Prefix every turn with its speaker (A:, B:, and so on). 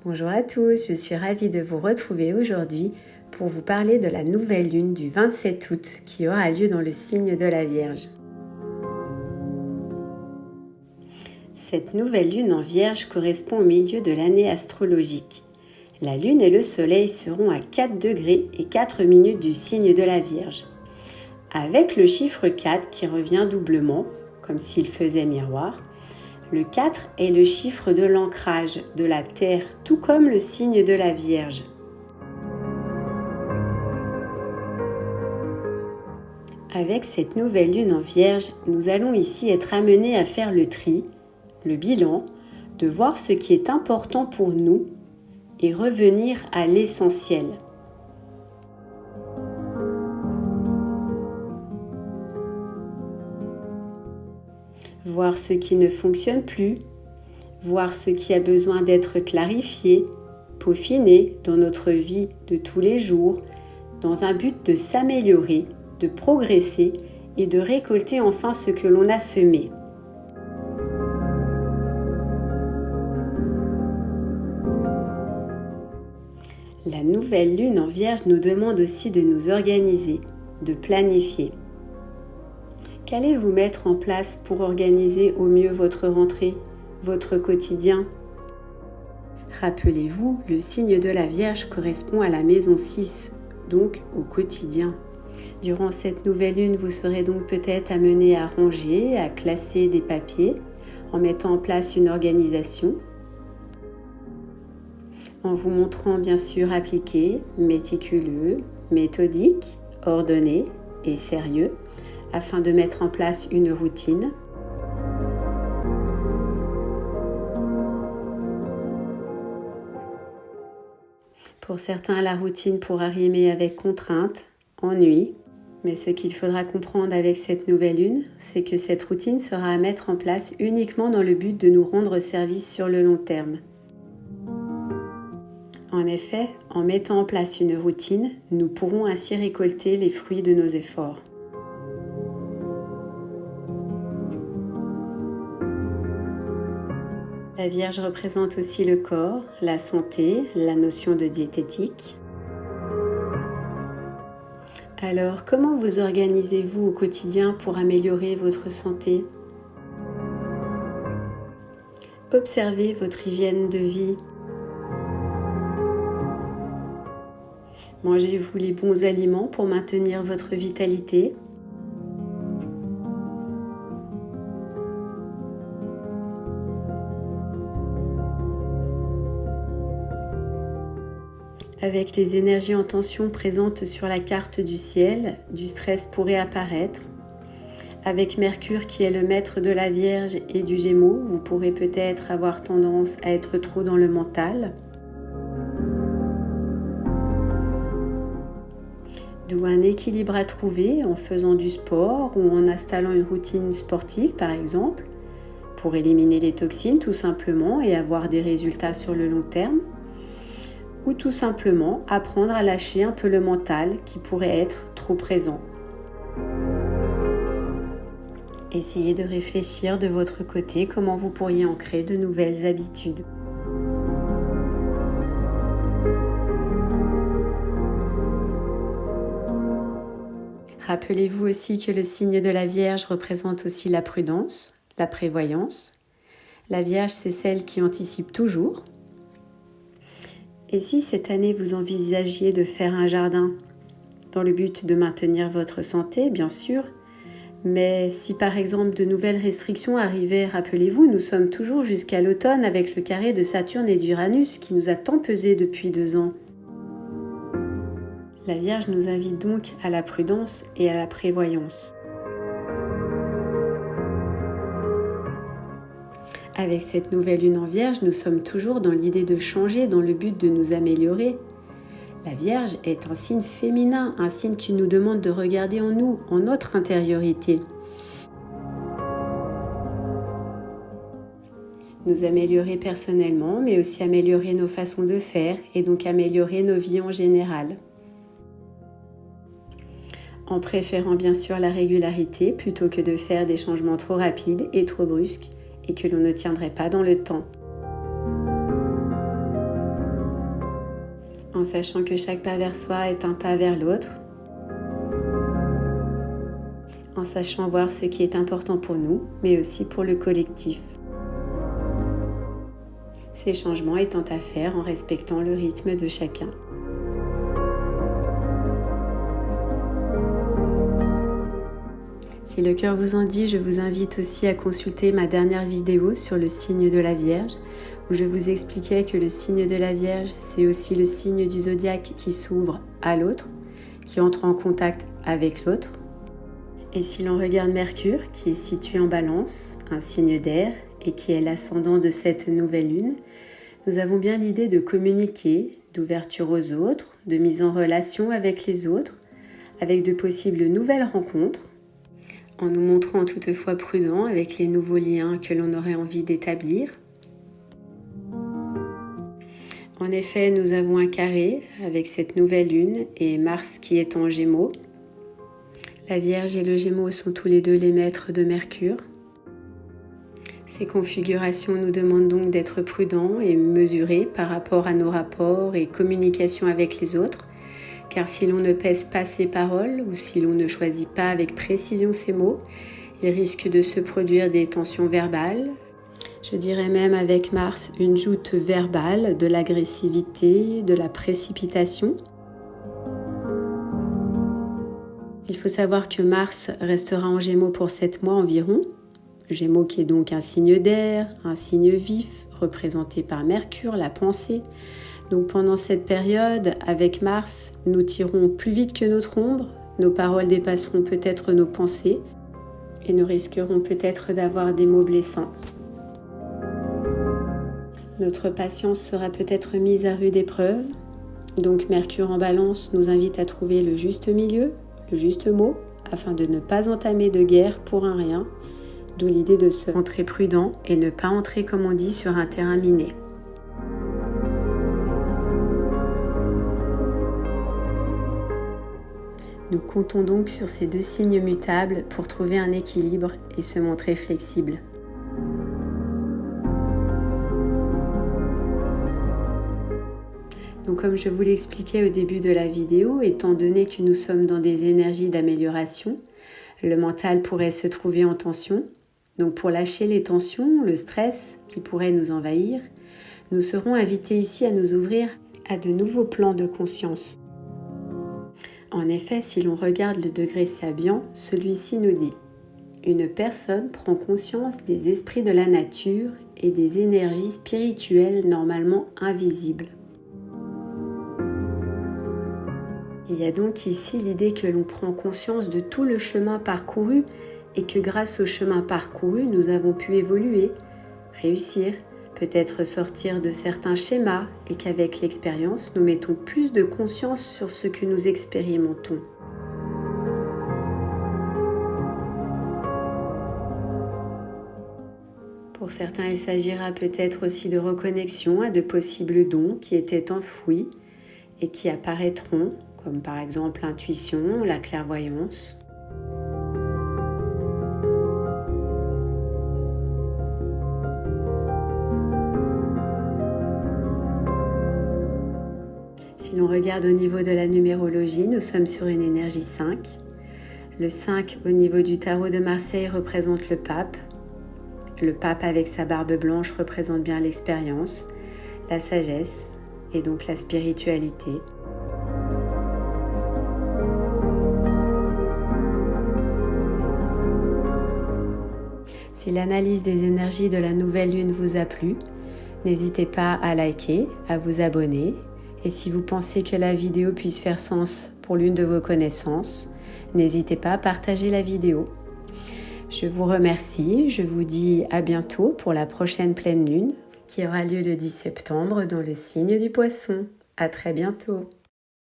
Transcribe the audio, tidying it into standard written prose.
A: Bonjour à tous, je suis ravie de vous retrouver aujourd'hui pour vous parler de la nouvelle lune du 27 août qui aura lieu dans le signe de la Vierge. Cette nouvelle lune en Vierge correspond au milieu de l'année astrologique. La lune et le soleil seront à 4 degrés et 4 minutes du signe de la Vierge. Avec le chiffre 4 qui revient doublement, comme s'il faisait miroir, le 4 est le chiffre de l'ancrage de la Terre, tout comme le signe de la Vierge. Avec cette nouvelle lune en Vierge, nous allons ici être amenés à faire le tri, le bilan, de voir ce qui est important pour nous et revenir à l'essentiel. Voir ce qui ne fonctionne plus, voir ce qui a besoin d'être clarifié, peaufiné dans notre vie de tous les jours, dans un but de s'améliorer, de progresser et de récolter enfin ce que l'on a semé. La nouvelle lune en Vierge nous demande aussi de nous organiser, de planifier. Qu'allez-vous mettre en place pour organiser au mieux votre rentrée, votre quotidien ? Rappelez-vous, le signe de la Vierge correspond à la maison 6, donc au quotidien. Durant cette nouvelle lune, vous serez donc peut-être amené à ranger, à classer des papiers, en mettant en place une organisation, en vous montrant bien sûr appliqué, méticuleux, méthodique, ordonné et sérieux, afin de mettre en place une routine. Pour certains, la routine pourra rimer avec contrainte, ennui, mais ce qu'il faudra comprendre avec cette nouvelle lune, c'est que cette routine sera à mettre en place uniquement dans le but de nous rendre service sur le long terme. En effet, en mettant en place une routine, nous pourrons ainsi récolter les fruits de nos efforts. La Vierge représente aussi le corps, la santé, la notion de diététique. Alors, comment vous organisez-vous au quotidien pour améliorer votre santé ? Observez votre hygiène de vie. Mangez-vous les bons aliments pour maintenir votre vitalité ? Avec les énergies en tension présentes sur la carte du ciel, du stress pourrait apparaître. Avec Mercure qui est le maître de la Vierge et du Gémeaux, vous pourrez peut-être avoir tendance à être trop dans le mental. D'où un équilibre à trouver en faisant du sport ou en installant une routine sportive par exemple, pour éliminer les toxines tout simplement et avoir des résultats sur le long terme. Ou tout simplement apprendre à lâcher un peu le mental qui pourrait être trop présent. Essayez de réfléchir de votre côté comment vous pourriez ancrer de nouvelles habitudes. Rappelez-vous aussi que le signe de la Vierge représente aussi la prudence, la prévoyance. La Vierge, c'est celle qui anticipe toujours. Et si cette année vous envisagiez de faire un jardin, dans le but de maintenir votre santé, bien sûr, mais si par exemple de nouvelles restrictions arrivaient, rappelez-vous, nous sommes toujours jusqu'à l'automne avec le carré de Saturne et d'Uranus qui nous a tant pesé depuis 2 ans. La Vierge nous invite donc à la prudence et à la prévoyance. Avec cette nouvelle lune en Vierge, nous sommes toujours dans l'idée de changer, dans le but de nous améliorer. La Vierge est un signe féminin, un signe qui nous demande de regarder en nous, en notre intériorité. Nous améliorer personnellement, mais aussi améliorer nos façons de faire et donc améliorer nos vies en général. En préférant bien sûr la régularité plutôt que de faire des changements trop rapides et trop brusques et que l'on ne tiendrait pas dans le temps. en sachant que chaque pas vers soi est un pas vers l'autre, en sachant voir ce qui est important pour nous, mais aussi pour le collectif. Ces changements étant à faire en respectant le rythme de chacun. Si le cœur vous en dit, je vous invite aussi à consulter ma dernière vidéo sur le signe de la Vierge, où je vous expliquais que le signe de la Vierge, c'est aussi le signe du zodiaque qui s'ouvre à l'autre, qui entre en contact avec l'autre. Et si l'on regarde Mercure, qui est situé en Balance, un signe d'air, et qui est l'ascendant de cette nouvelle lune, nous avons bien l'idée de communiquer, d'ouverture aux autres, de mise en relation avec les autres, avec de possibles nouvelles rencontres, en nous montrant toutefois prudents avec les nouveaux liens que l'on aurait envie d'établir. En effet, nous avons un carré avec cette nouvelle lune et Mars qui est en Gémeaux. La Vierge et le Gémeaux sont tous les deux les maîtres de Mercure. Ces configurations nous demandent donc d'être prudents et mesurés par rapport à nos rapports et communications avec les autres, car si l'on ne pèse pas ses paroles ou si l'on ne choisit pas avec précision ses mots, il risque de se produire des tensions verbales. Je dirais même avec Mars une joute verbale, de l'agressivité, de la précipitation. Il faut savoir que Mars restera en Gémeaux pour 7 mois environ. Gémeaux qui est donc un signe d'air, un signe vif, représenté par Mercure, la pensée. Donc pendant cette période, avec Mars, nous tirons plus vite que notre ombre, nos paroles dépasseront peut-être nos pensées et nous risquerons peut-être d'avoir des mots blessants. Notre patience sera peut-être mise à rude épreuve. Donc Mercure en Balance nous invite à trouver le juste milieu, le juste mot, afin de ne pas entamer de guerre pour un rien. D'où l'idée de se montrer prudent et ne pas entrer, comme on dit, sur un terrain miné. Nous comptons donc sur ces deux signes mutables pour trouver un équilibre et se montrer flexible. Donc comme je vous l'expliquais au début de la vidéo, étant donné que nous sommes dans des énergies d'amélioration, le mental pourrait se trouver en tension. Donc pour lâcher les tensions, le stress qui pourrait nous envahir, nous serons invités ici à nous ouvrir à de nouveaux plans de conscience. En effet, si l'on regarde le degré Sabian, celui-ci nous dit « Une personne prend conscience des esprits de la nature et des énergies spirituelles normalement invisibles. » Il y a donc ici l'idée que l'on prend conscience de tout le chemin parcouru et que grâce au chemin parcouru, nous avons pu évoluer, réussir, peut-être sortir de certains schémas et qu'avec l'expérience, nous mettons plus de conscience sur ce que nous expérimentons. Pour certains, il s'agira peut-être aussi de reconnexion à de possibles dons qui étaient enfouis et qui apparaîtront, comme par exemple l'intuition, la clairvoyance. Si l'on regarde au niveau de la numérologie, nous sommes sur une énergie 5. Le 5 au niveau du tarot de Marseille représente le pape. Le pape avec sa barbe blanche représente bien l'expérience, la sagesse et donc la spiritualité. Si l'analyse des énergies de la nouvelle lune vous a plu, n'hésitez pas à liker, à vous abonner. Et si vous pensez que la vidéo puisse faire sens pour l'une de vos connaissances, n'hésitez pas à partager la vidéo. Je vous remercie, je vous dis à bientôt pour la prochaine pleine lune qui aura lieu le 10 septembre dans le signe du Poisson. À très bientôt.